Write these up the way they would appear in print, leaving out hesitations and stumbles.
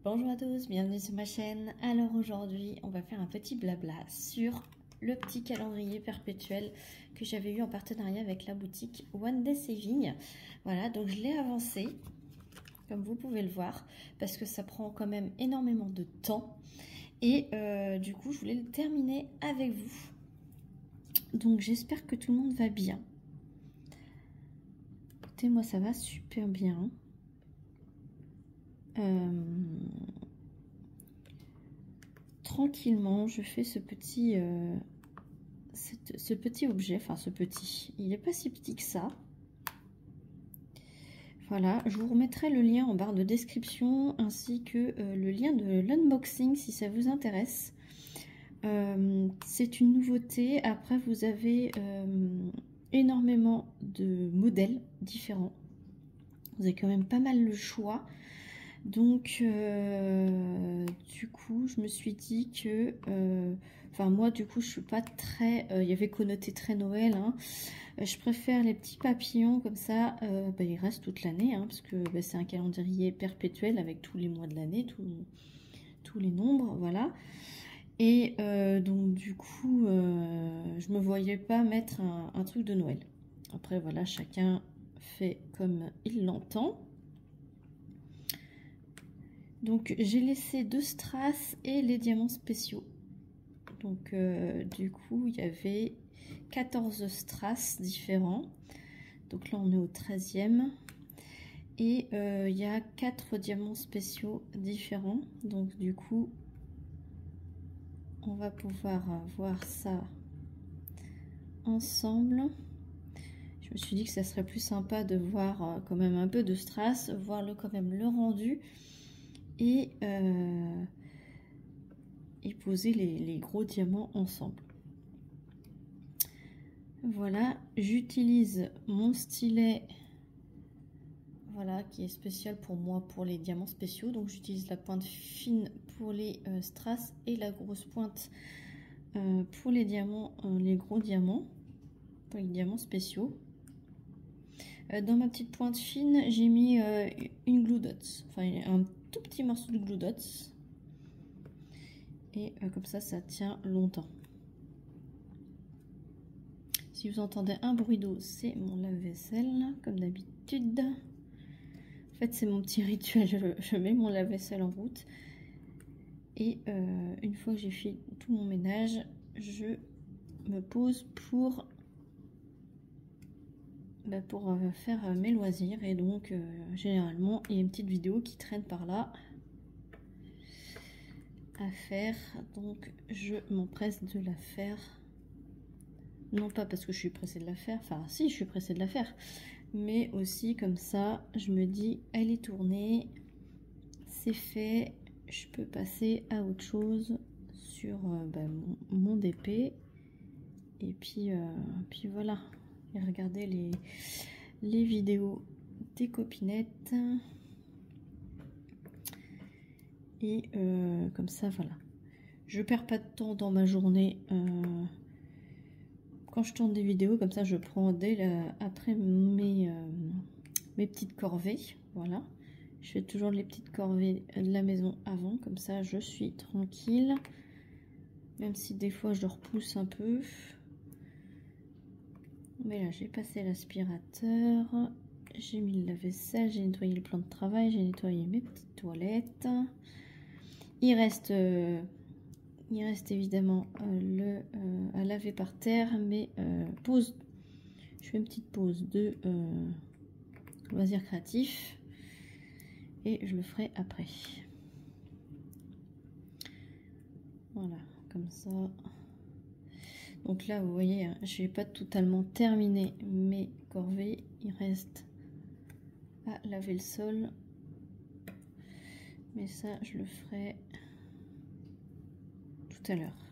Bonjour à tous, bienvenue sur ma chaîne. Alors aujourd'hui, on va faire un petit blabla sur le petit calendrier perpétuel que j'avais eu en partenariat avec la boutique One Day Saving. Voilà, donc je l'ai avancé, comme vous pouvez le voir, parce que ça prend quand même énormément de temps. Et du coup, je voulais le terminer avec vous. Donc j'espère que tout le monde va bien. Écoutez, moi ça va super bien. Tranquillement, je fais ce petit objet, enfin ce petit, il n'est pas si petit que ça. Voilà, je vous remettrai le lien en barre de description ainsi que le lien de l'unboxing si ça vous intéresse. C'est une nouveauté. Après, vous avez énormément de modèles différents. Vous avez quand même pas mal le choix. Donc, du coup, je me suis dit que... Enfin, moi, du coup, je suis pas très... il y avait connoté très Noël. Hein. Je préfère les petits papillons comme ça. Ils restent toute l'année, hein, parce que c'est un calendrier perpétuel avec tous les mois de l'année, tous les nombres, voilà. Et donc, du coup, je me voyais pas mettre un truc de Noël. Après, voilà, chacun fait comme il l'entend. Donc j'ai laissé 2 strass et les diamants spéciaux. Donc du coup il y avait 14 strass différents. Donc là on est au 13e. Et il y a 4 diamants spéciaux différents. Donc du coup on va pouvoir voir ça ensemble. Je me suis dit que ça serait plus sympa de voir quand même un peu de strass, voir quand même le rendu. Et poser les gros diamants ensemble. Voilà, j'utilise mon stylet, voilà, qui est spécial pour moi pour les diamants spéciaux. Donc j'utilise la pointe fine pour les strass et la grosse pointe pour les diamants, les gros diamants, pour les diamants spéciaux. Dans ma petite pointe fine, j'ai mis une glue dots, enfin un tout petit morceau de glue dots. Et comme ça tient longtemps. Si vous entendez un bruit d'eau, c'est mon lave-vaisselle, comme d'habitude. En fait, c'est mon petit rituel, je mets mon lave-vaisselle en route. Et une fois que j'ai fait tout mon ménage, je me pose pour faire mes loisirs. Et donc, généralement, il y a une petite vidéo qui traîne par là à faire. Donc, je m'empresse de la faire. Non pas parce que je suis pressée de la faire, enfin si, je suis pressée de la faire, mais aussi comme ça, je me dis, elle est tournée, c'est fait, je peux passer à autre chose sur mon DP. Et puis voilà, et regardez les vidéos des copinettes. Et comme ça, voilà. Je perds pas de temps dans ma journée. Quand je tourne des vidéos comme ça, je prends après mes petites corvées. Voilà, je fais toujours les petites corvées de la maison avant, comme ça je suis tranquille, même si des fois je repousse un peu. Mais là j'ai passé l'aspirateur, j'ai mis le lave-vaisselle, j'ai nettoyé le plan de travail, j'ai nettoyé mes petites toilettes. Il reste évidemment à laver par terre, mais pause. Je fais une petite pause de loisirs créatifs et je le ferai après. Voilà, comme ça. Donc là, vous voyez, je n'ai pas totalement terminé mes corvées. Il reste à laver le sol, mais ça, je le ferai tout à l'heure.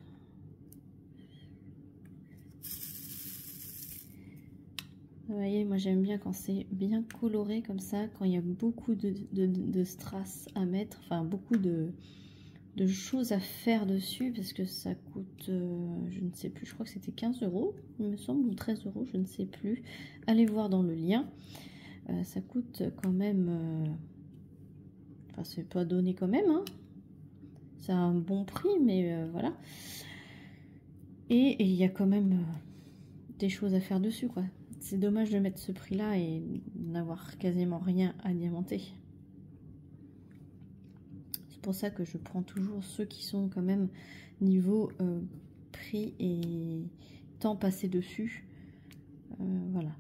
Vous voyez, moi j'aime bien quand c'est bien coloré comme ça, quand il y a beaucoup de strass à mettre, enfin beaucoup de choses à faire dessus, parce que ça coûte, je ne sais plus, je crois que c'était 15 €, il me semble, ou 13 €, je ne sais plus. Allez voir dans le lien, ça coûte quand même, enfin c'est pas donné quand même, hein. C'est un bon prix, mais voilà. Et il y a quand même des choses à faire dessus, quoi. C'est dommage de mettre ce prix-là et n'avoir quasiment rien à diamanter. C'est pour ça que je prends toujours ceux qui sont quand même niveau prix et temps passé dessus. Voilà.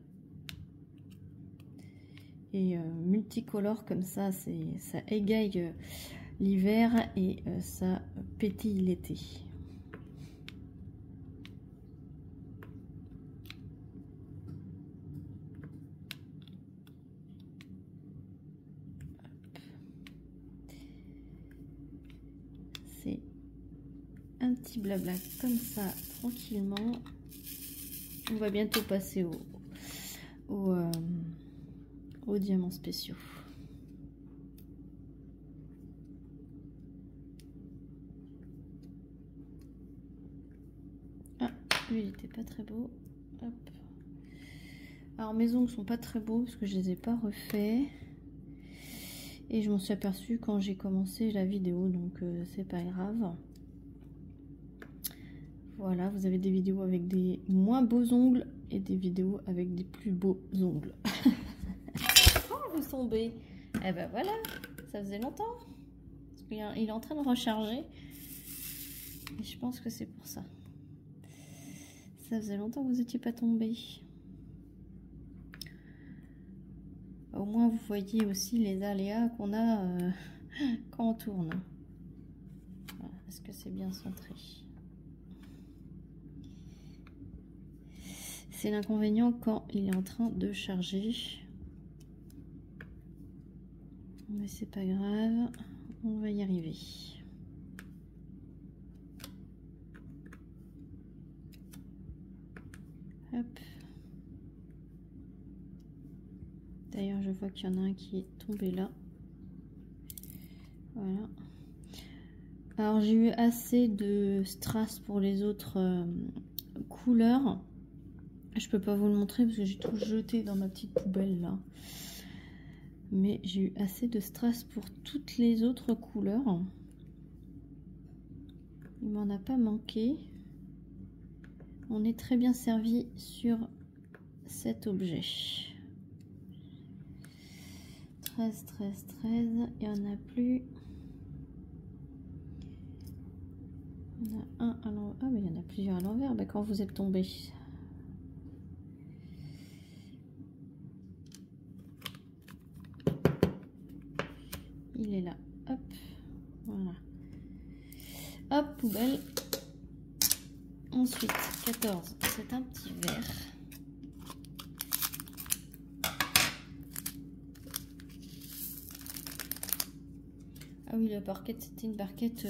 Et multicolore comme ça égaye l'hiver et ça pétille l'été. C'est un petit blabla comme ça, tranquillement. On va bientôt passer aux diamants spéciaux. Ah, lui il était pas très beau. Hop. Alors mes ongles sont pas très beaux parce que je les ai pas refaits. Et je m'en suis aperçue quand j'ai commencé la vidéo, donc c'est pas grave. Voilà, vous avez des vidéos avec des moins beaux ongles et des vidéos avec des plus beaux ongles. Oh, vous tombez. Eh ben voilà, ça faisait longtemps. Parce qu'il est en train de recharger. Et je pense que c'est pour ça. Ça faisait longtemps que vous n'étiez pas tombé. Au moins vous voyez aussi les aléas qu'on a quand on tourne. Voilà. Est-ce que c'est bien centré? C'est l'inconvénient quand il est en train de charger. Mais c'est pas grave, on va y arriver. Hop. D'ailleurs, je vois qu'il y en a un qui est tombé là. Voilà. Alors, j'ai eu assez de strass pour les autres couleurs. Je peux pas vous le montrer parce que j'ai tout jeté dans ma petite poubelle là. Mais j'ai eu assez de strass pour toutes les autres couleurs. Il m'en a pas manqué. On est très bien servi sur cet objet. 13, 13, 13. Il n'y en a plus. Il y en a un à l'envers. Ah, mais il y en a plusieurs à l'envers. Bah, quand vous êtes tombé. Il est là. Hop. Voilà. Hop, poubelle. Ensuite, 14. C'est un petit verre. Ah oui, la barquette, c'était une barquette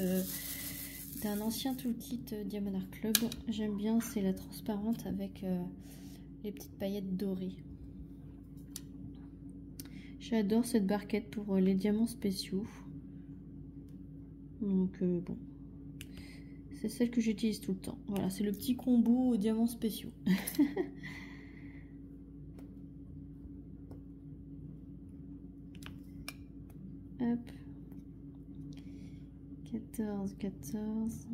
d'un ancien toolkit Diamond Art Club. J'aime bien, c'est la transparente avec les petites paillettes dorées. J'adore cette barquette pour les diamants spéciaux. Donc bon, c'est celle que j'utilise tout le temps. Voilà, c'est le petit combo aux diamants spéciaux. Hop. 14, 14.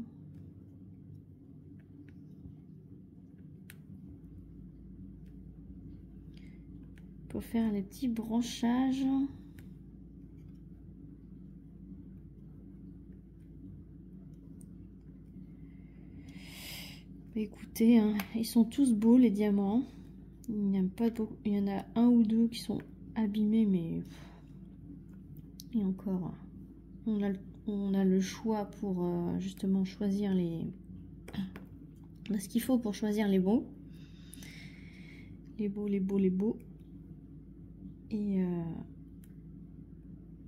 Pour faire les petits branchages. Bah, écoutez, hein, ils sont tous beaux les diamants. Il n'y a pas beaucoup, il y en a un ou deux qui sont abîmés, mais et encore, on a le choix pour justement choisir ce qu'il faut pour choisir les beaux. Les beaux, les beaux, les beaux. Et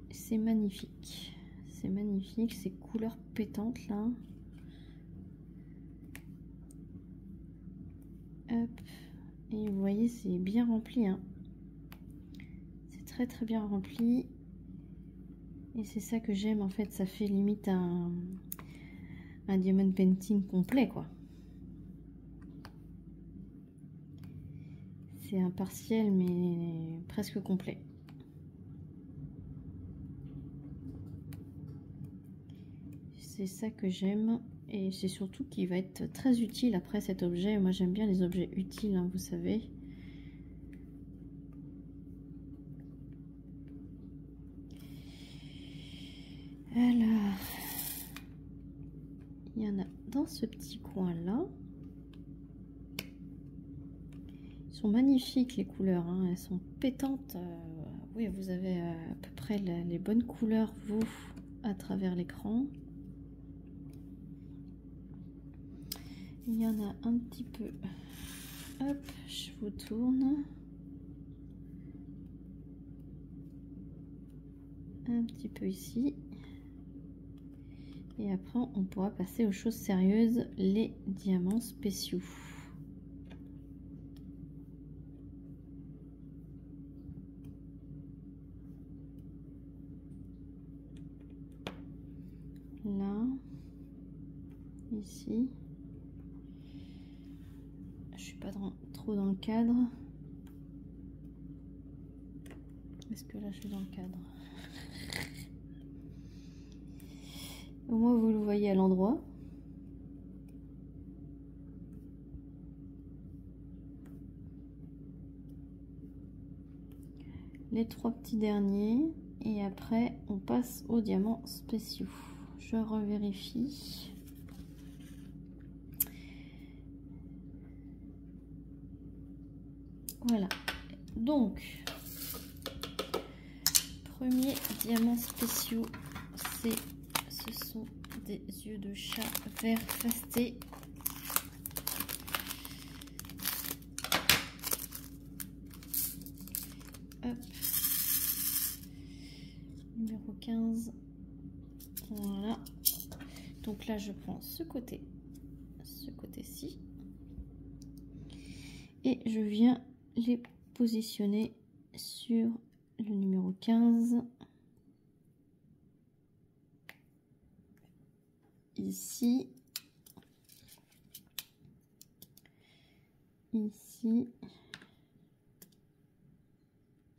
c'est magnifique. C'est magnifique, ces couleurs pétantes là. Hop. Et vous voyez, c'est bien rempli. Hein. C'est très très bien rempli. Et c'est ça que j'aime en fait. Ça fait limite un diamond painting complet quoi. C'est un partiel mais presque complet. c'est ça que j'aime. Et c'est surtout qu'il va être très utile après cet objet. Moi j'aime bien les objets utiles, hein, vous savez. Alors, il y en a dans ce petit coin là. Ils sont magnifiques les couleurs, hein. Elles sont pétantes. Oui, vous avez à peu près les bonnes couleurs, vous, à travers l'écran. Il y en a un petit peu. Hop, je vous tourne. Un petit peu ici. Et après, on pourra passer aux choses sérieuses, les diamants spéciaux. Là, ici. Je suis pas trop dans le cadre. Est-ce que là je suis dans le cadre? Au moins vous le voyez à l'endroit. Les 3 petits derniers. Et après on passe aux diamants spéciaux. Je revérifie. Voilà. Donc, premier diamant spéciaux, ce sont des yeux de chat vert fasté. Hop. Numéro 15. Voilà. Donc là, je prends ce côté-ci. Et je viens les positionner sur le numéro 15. Ici. Ici.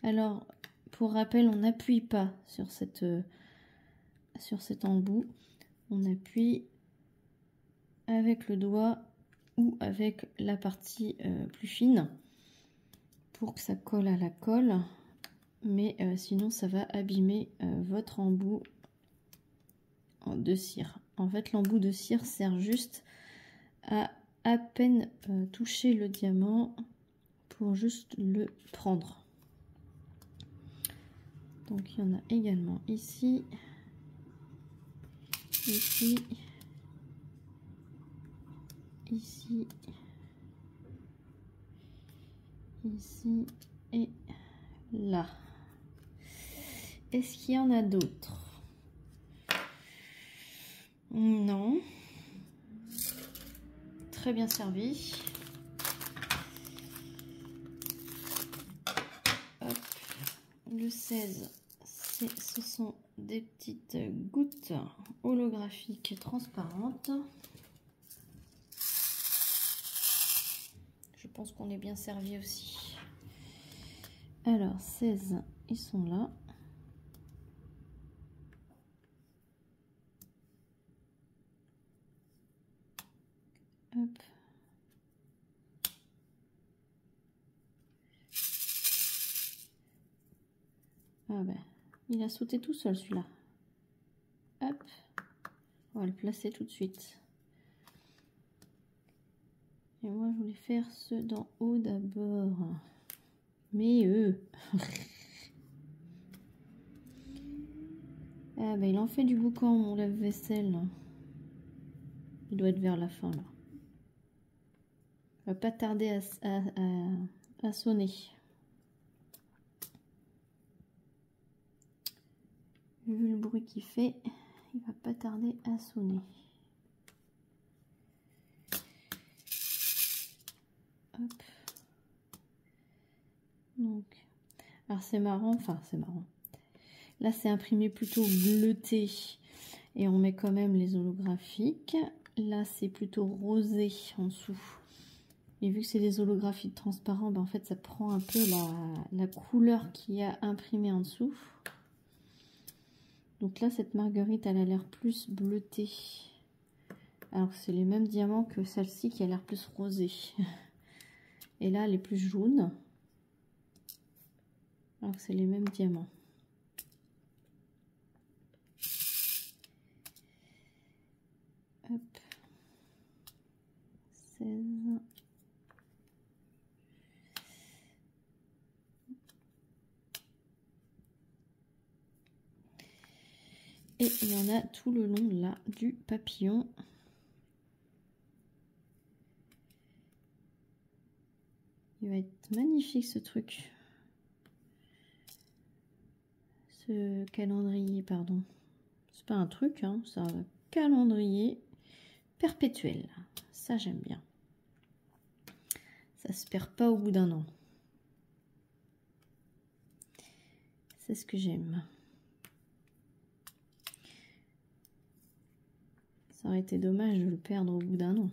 Alors, pour rappel, on n'appuie pas sur cet embout. On appuie avec le doigt ou avec la partie plus fine pour que ça colle à la colle. Mais sinon, ça va abîmer votre embout de cire. En fait, l'embout de cire sert juste à peine toucher le diamant pour juste le prendre. Donc, il y en a également ici, ici, ici, ici et là. Est-ce qu'il y en a d'autres? Non. Très bien servi. Hop. Le 16, ce sont des petites gouttes holographiques transparentes. Je pense qu'on est bien servi aussi. Alors, 16, ils sont là. Hop. Ah ben, il a sauté tout seul celui-là. Hop. On va le placer tout de suite. Et moi, je voulais faire ceux d'en haut d'abord. Mais ah ben, il en fait du boucan, mon lave-vaisselle. Il doit être vers la fin, là. Va pas tarder à sonner. Vu le bruit qu'il fait, il va pas tarder à sonner. Hop. Donc, alors c'est marrant, enfin c'est marrant. Là c'est imprimé plutôt bleuté et on met quand même les holographiques. Là c'est plutôt rosé en dessous. Et vu que c'est des holographiques transparents, ben en fait ça prend un peu la couleur qu'il y a imprimée en dessous. Donc là, cette marguerite, elle a l'air plus bleutée. Alors que c'est les mêmes diamants que celle-ci qui a l'air plus rosée. Et là, elle est plus jaune. Alors que c'est les mêmes diamants. Hop. 16. Et il y en a tout le long là du papillon. Il va être magnifique ce truc. Ce calendrier, pardon. C'est pas un truc, hein, c'est un calendrier perpétuel. Ça, j'aime bien. Ça se perd pas au bout d'un an. C'est ce que j'aime. Ça aurait été dommage de le perdre au bout d'un an.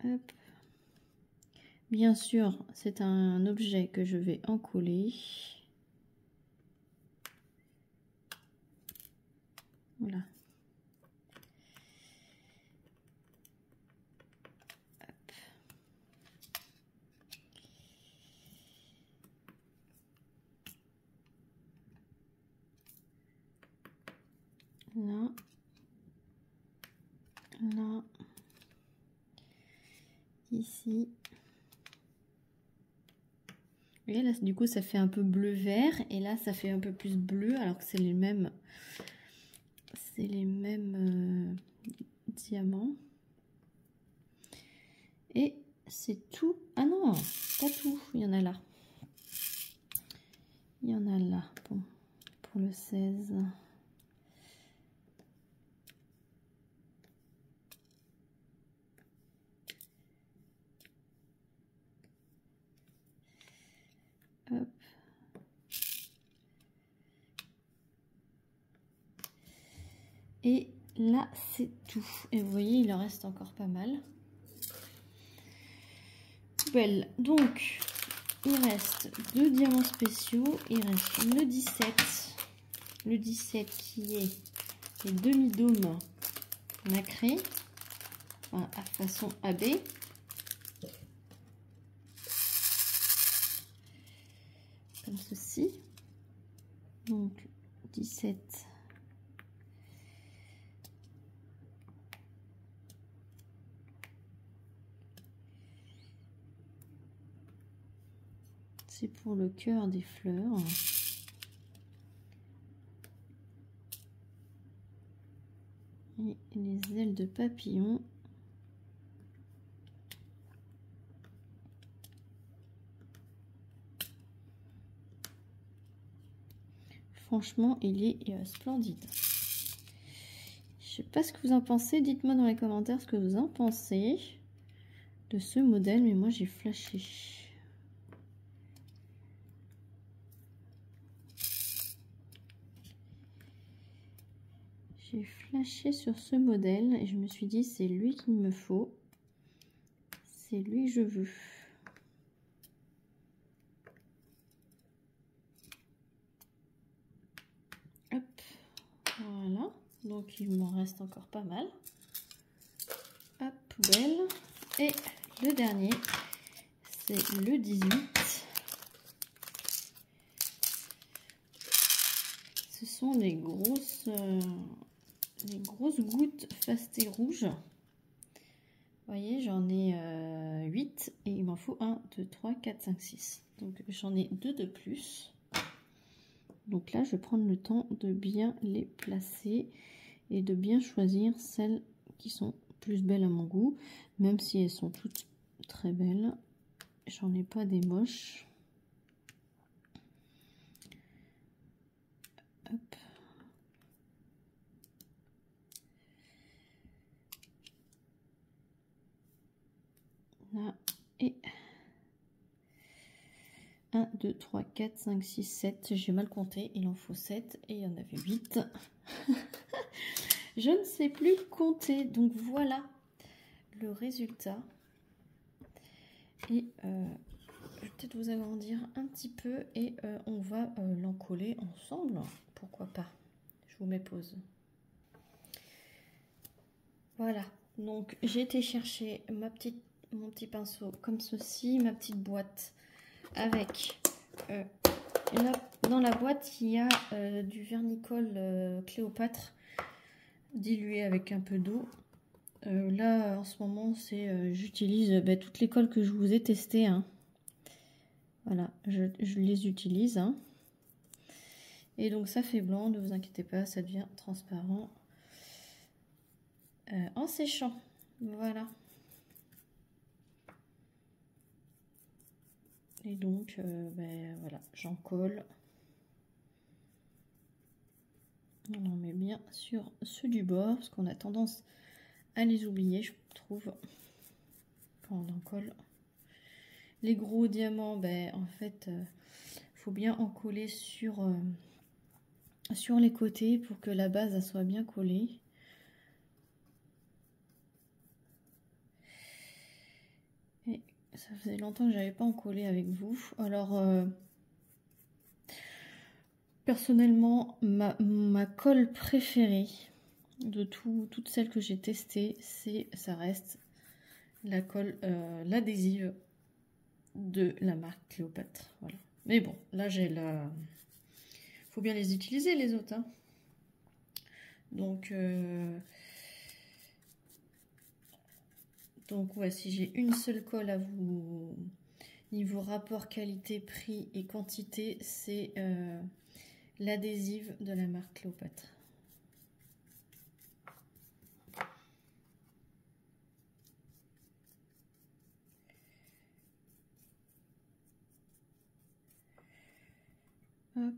Hop. Bien sûr, c'est un objet que je vais encoller. Voilà. Hop. Là. Là. Ici. Vous voyez là, du coup, ça fait un peu bleu-vert. Et là, ça fait un peu plus bleu, alors que c'est les mêmes... C'est les mêmes diamants. Et c'est tout. Ah non, pas tout. Il y en a là. Il y en a là. Bon, pour le 16. Hop. Et là, c'est tout. Et vous voyez, il en reste encore pas mal. Belle. Donc, il reste 2 diamants spéciaux. Il reste le 17. Le 17 qui est les demi-dômes nacrés. Enfin, à façon AB. Comme ceci. Donc, 17. C'est pour le cœur des fleurs. Et les ailes de papillon. Franchement, il est splendide. Je sais pas ce que vous en pensez. Dites-moi dans les commentaires ce que vous en pensez de ce modèle. Mais moi, j'ai flashé. J'ai flashé sur ce modèle et je me suis dit, c'est lui qu'il me faut. C'est lui que je veux. Hop, voilà. Donc, il m'en reste encore pas mal. Hop, poubelle. Et le dernier, c'est le 18. Ce sont les grosses gouttes fastées rouges. Vous voyez, j'en ai 8 et il m'en faut 1, 2, 3, 4, 5, 6. Donc j'en ai 2 de plus. Donc là, je vais prendre le temps de bien les placer et de bien choisir celles qui sont plus belles à mon goût. Même si elles sont toutes très belles, j'en ai pas des moches. Hop. Là, et 1, 2, 3, 4, 5, 6, 7. J'ai mal compté, il en faut 7 et il y en avait 8. Je ne sais plus compter, donc voilà le résultat. Et je vais peut-être vous agrandir un petit peu et on va l'encoller ensemble. Pourquoi pas? Je vous mets pause. Voilà, donc j'ai été chercher mon petit pinceau comme ceci, ma petite boîte avec... dans la boîte, il y a du vernicole Cléopâtre dilué avec un peu d'eau. Là, en ce moment, j'utilise toutes les colles que je vous ai testées. Hein. Voilà, je les utilise. Hein. Et donc, ça fait blanc, ne vous inquiétez pas, ça devient transparent en séchant. Voilà. Et donc, voilà, j'en colle. On en met bien sur ceux du bord, parce qu'on a tendance à les oublier, je trouve, quand on en colle. Les gros diamants, en fait, faut bien en coller sur les côtés pour que la base elle soit bien collée. Et ça faisait longtemps que j'avais pas en collé avec vous. Alors, personnellement, ma colle préférée de toutes celles que j'ai testées, ça reste la colle, l'adhésive de la marque Cléopâtre. Voilà. Mais bon, là j'ai la... Faut bien les utiliser les autres. Hein. Donc ouais, si j'ai une seule colle à vous, niveau rapport qualité-prix et quantité, c'est l'adhésive de la marque Cléopâtre. Hop.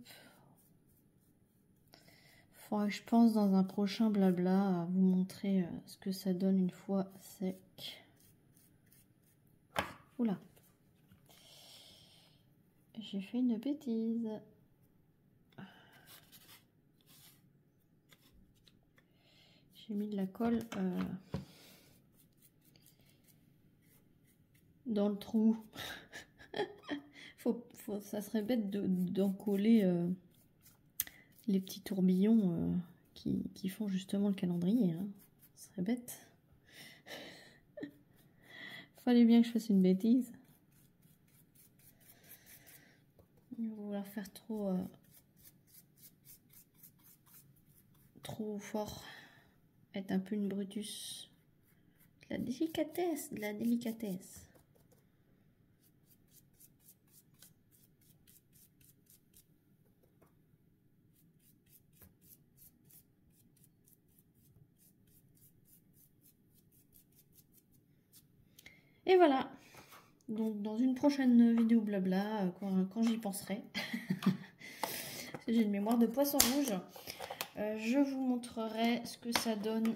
Faudra que je pense dans un prochain blabla à vous montrer ce que ça donne une fois sec. Oula. J'ai fait une bêtise. J'ai mis de la colle dans le trou. Ça serait bête d'en coller les petits tourbillons qui font justement le calendrier. Hein. Ce serait bête. Fallait bien que je fasse une bêtise. Je vais vouloir faire trop fort. Être un peu une Brutus. De la délicatesse, de la délicatesse. Et voilà. Donc dans une prochaine vidéo blabla, quand j'y penserai, j'ai une mémoire de poisson rouge, je vous montrerai ce que ça donne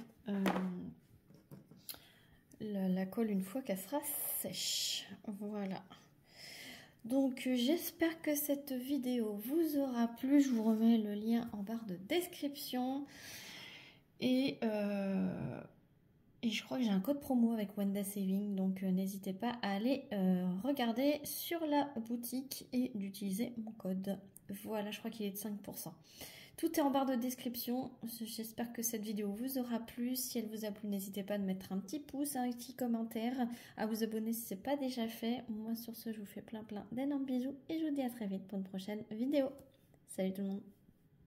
la colle une fois qu'elle sera sèche. Voilà. Donc j'espère que cette vidéo vous aura plu. Je vous remets le lien en barre de description. Et je crois que j'ai un code promo avec Wanda Saving, donc n'hésitez pas à aller regarder sur la boutique et d'utiliser mon code. Voilà, je crois qu'il est de 5%. Tout est en barre de description. J'espère que cette vidéo vous aura plu. Si elle vous a plu, n'hésitez pas à mettre un petit pouce, un petit commentaire, à vous abonner si ce n'est pas déjà fait. Moi sur ce, je vous fais plein d'énormes bisous et je vous dis à très vite pour une prochaine vidéo. Salut tout le monde.